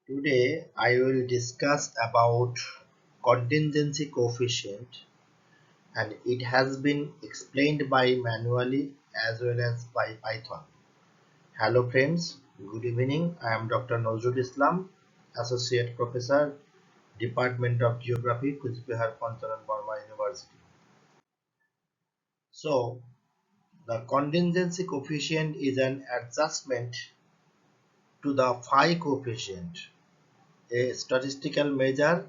Today I will discuss about contingency coefficient, and it has been explained by manually as well as by Python. Hello friends, good evening. I am Dr. Nazrul Islam, Associate Professor, Department of Geography, Kuzbehar Panchanan Burma University. So, the contingency coefficient is an adjustment to the phi coefficient, a statistical measure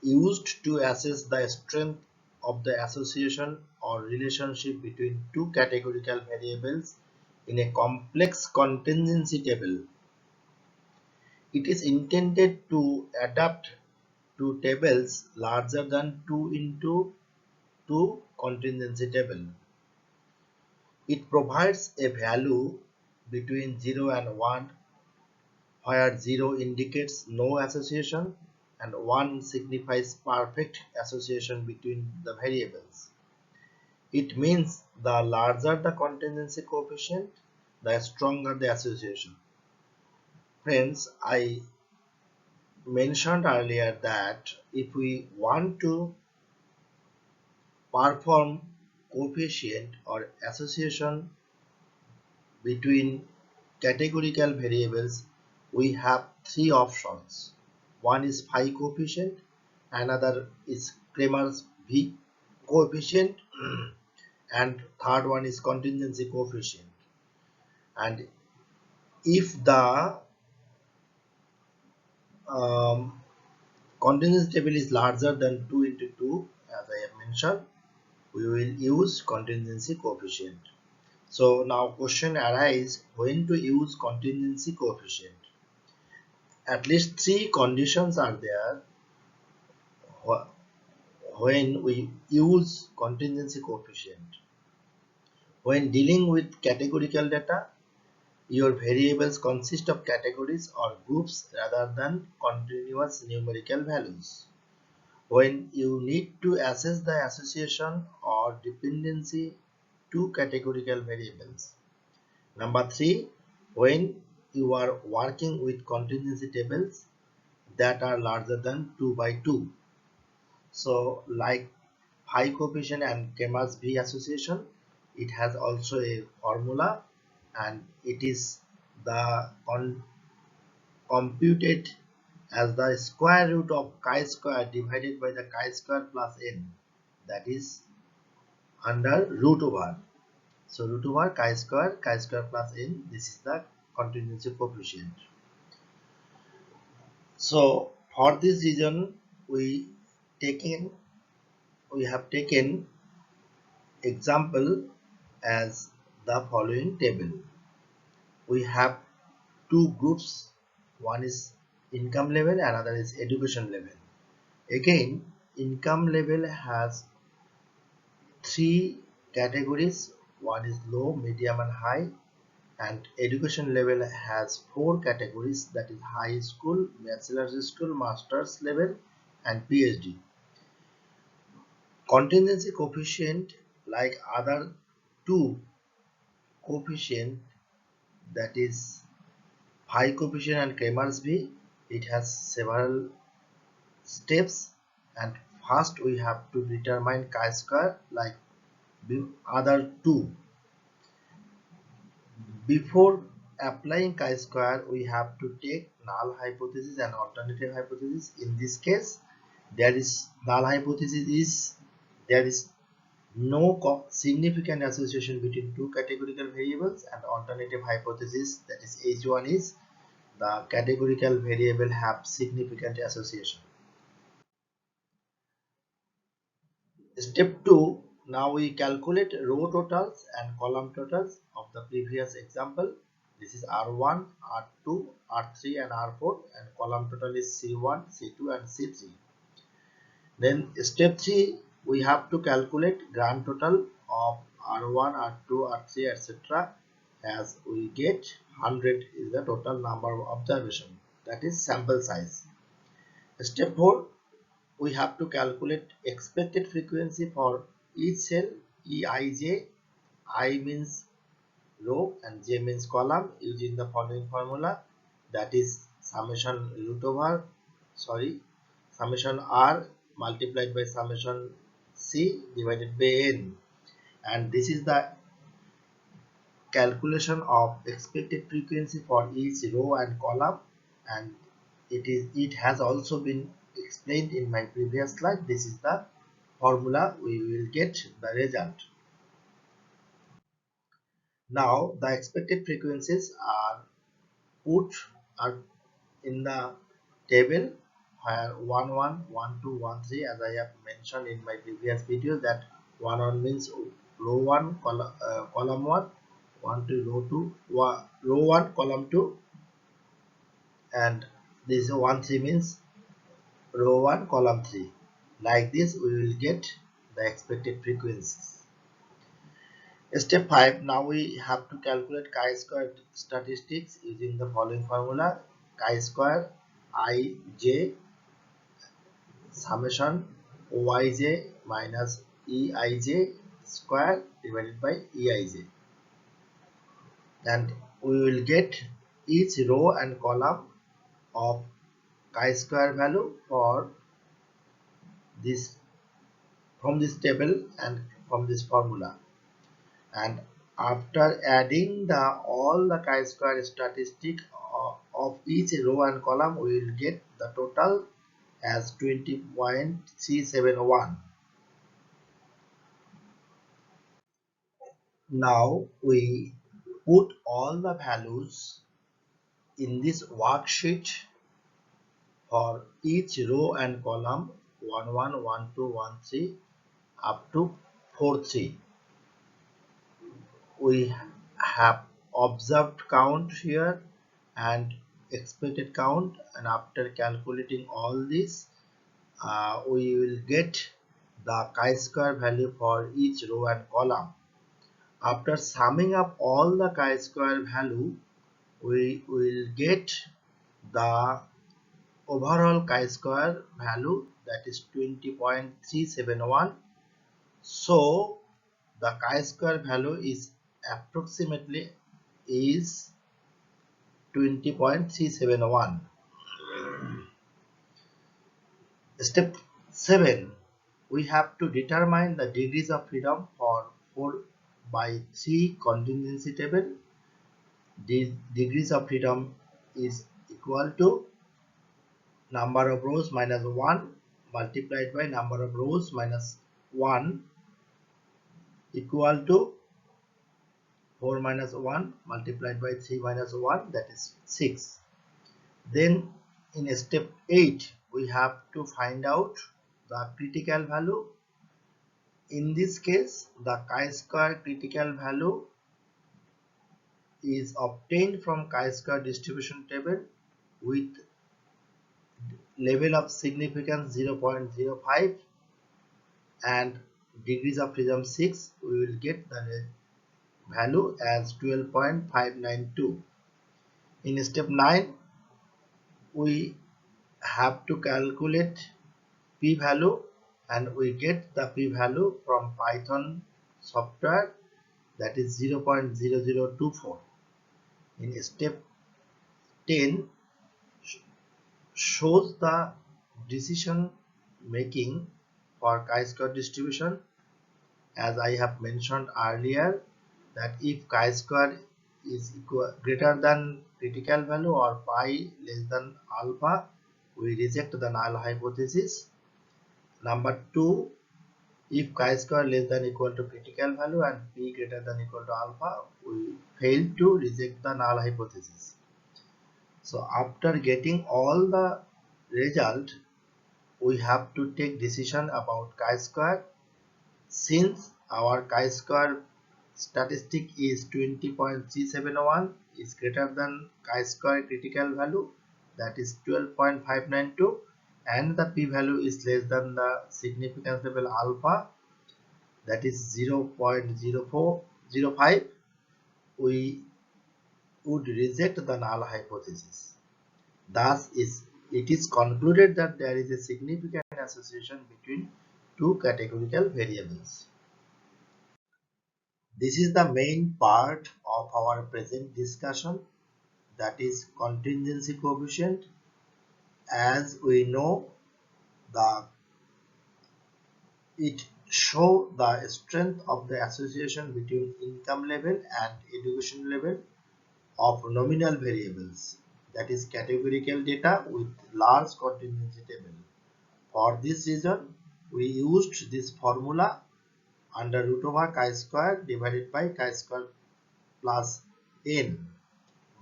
used to assess the strength of the association or relationship between two categorical variables in a complex contingency table. It is intended to adapt to tables larger than 2 into 2 contingency table. It provides a value between 0 and 1, where 0 indicates no association and 1 signifies perfect association between the variables. It means the larger the contingency coefficient, the stronger the association. Friends, I mentioned earlier that if we want to perform coefficient or association between categorical variables, we have three options. One is phi coefficient, another is Cramer's V coefficient, and third one is contingency coefficient. And if the contingency table is larger than 2 into 2, as I have mentioned, we will use contingency coefficient. So now question arises, when to use contingency coefficient. At least three conditions are there when we use contingency coefficient. When dealing with categorical data, your variables consist of categories or groups rather than continuous numerical values. When you need to assess the association or dependency to categorical variables. Number three, when you are working with contingency tables that are larger than 2 by 2. So like phi coefficient and Kema's V association, it has also a formula, and it is the computed as the square root of chi square divided by the chi square plus n, that is under root over. So root over chi square plus n, this is the contingency coefficient. So for this reason we have taken example as the following table. We have two groups, one is income level, another is education level. Again, income level has three categories, one is low, medium and high, and education level has four categories, that is high school, bachelor's school, master's level and PhD. Contingency coefficient, like other two coefficient, that is phi coefficient and Cramer's V, it has several steps, and first we have to determine chi square like other two. Before applying chi-square, we have to take null hypothesis and alternative hypothesis. In this case, there is null hypothesis is there is no significant association between two categorical variables, and alternative hypothesis, that is H1, is the categorical variable have significant association. Step 2. Now we calculate row totals and column totals of the previous example. This is R1, R2, R3 and R4, and column total is C1, C2 and C3. Then step 3, we have to calculate grand total of R1, R2, R3 etc. as we get 100 is the total number of observation, that is sample size. Step 4, we have to calculate expected frequency for each cell Eij. I means row and j means column, using the following formula, that is summation root over summation r multiplied by summation c divided by n, and this is the calculation of expected frequency for each row and column, and it has also been explained in my previous slide. This is the formula we will get the result. Now the expected frequencies are put are in the table where 1 1 1 2 1 3, as I have mentioned in my previous video, that 1 1 means row 1 column 1, 1 2 row 2 row 1 column 2, and this 1 3 means row 1 column 3. Like this we will get the expected frequencies. Step 5. Now we have to calculate chi-square statistics using the following formula: chi-square ij summation oij minus eij square divided by eij, and we will get each row and column of chi-square value for this from this table and from this formula. And after adding the all the chi-square statistic of each row and column, we will get the total as 20.371. Now we put all the values in this worksheet for each row and column 1 1 1 2 1 3 up to 4 3. We have observed count here and expected count, and after calculating all this we will get the chi-square value for each row and column. After summing up all the chi-square value, we will get the overall chi-square value, that is 20.371. So the chi-square value is approximately is 20.371. Step 7. We have to determine the degrees of freedom for 4 by 3 contingency table. The degrees of freedom is equal to number of rows minus 1 multiplied by number of rows minus 1 equal to 4 minus 1 multiplied by 3 minus 1, that is 6. Then in step 8 we have to find out the critical value. In this case the chi-square critical value is obtained from chi-square distribution table with level of significance 0.05 and degrees of freedom 6. We will get the value as 12.592. In step 9 we have to calculate p-value, and we get the p-value from Python software, that is 0.0024. In step 10 shows the decision making for chi-square distribution. As I have mentioned earlier, that if chi-square is greater than critical value or pi less than alpha, we reject the null hypothesis. Number 2, if chi-square less than equal to critical value and p greater than equal to alpha, we fail to reject the null hypothesis. So after getting all the result, we have to take decision about chi-square. Since our chi-square statistic is 20.371 is greater than chi-square critical value, that is 12.592, and the p-value is less than the significance level alpha, that is 0.0405, we would reject the null hypothesis. Thus it is concluded that there is a significant association between two categorical variables. This is the main part of our present discussion. that is contingency coefficient. As we know, the it show the strength of the association between income level and education level of nominal variables, that is categorical data with large contingency table. For this reason, we used this formula under root over chi square divided by chi square plus n.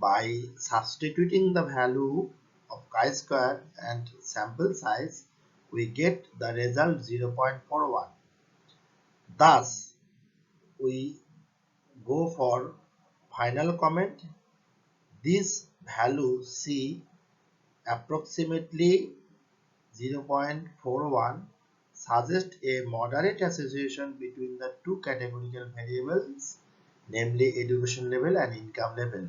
By substituting the value of chi-square and sample size, we get the result 0.41. Thus, we go for final comment. This value C approximately 0.41 suggests a moderate association between the two categorical variables, namely education level and income level.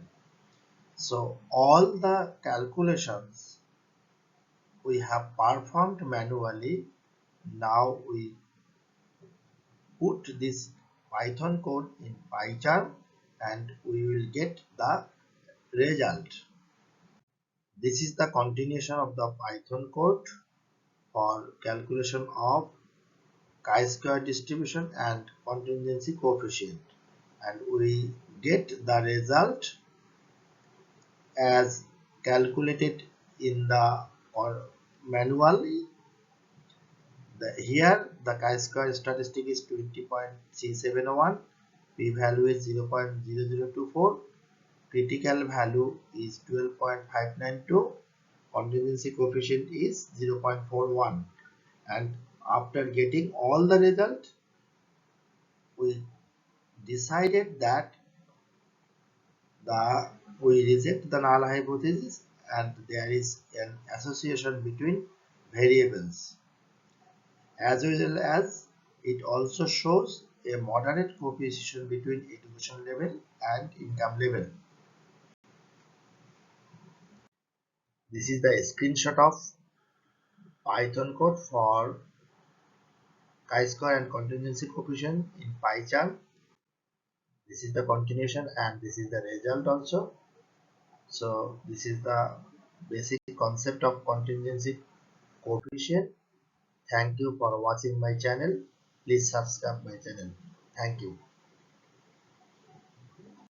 So all the calculations we have performed manually. Now we put this Python code in PyCharm and we will get the result. This is the continuation of the Python code for calculation of chi-square distribution and contingency coefficient, and we get the result as calculated in the manually. Here the chi-square statistic is 20.371, p-value is 0.0024, critical value is 12.592, contingency coefficient is 0.41, and after getting all the result, we decided that we reject the null hypothesis and there is an association between variables, as well as it also shows a moderate coefficient between education level and income level. This is the screenshot of Python code for chi-square and contingency coefficient in PyCharm. This is the continuation and this is the result also. So this is the basic concept of contingency coefficient. Thank you for watching my channel. Please subscribe my channel. Thank you.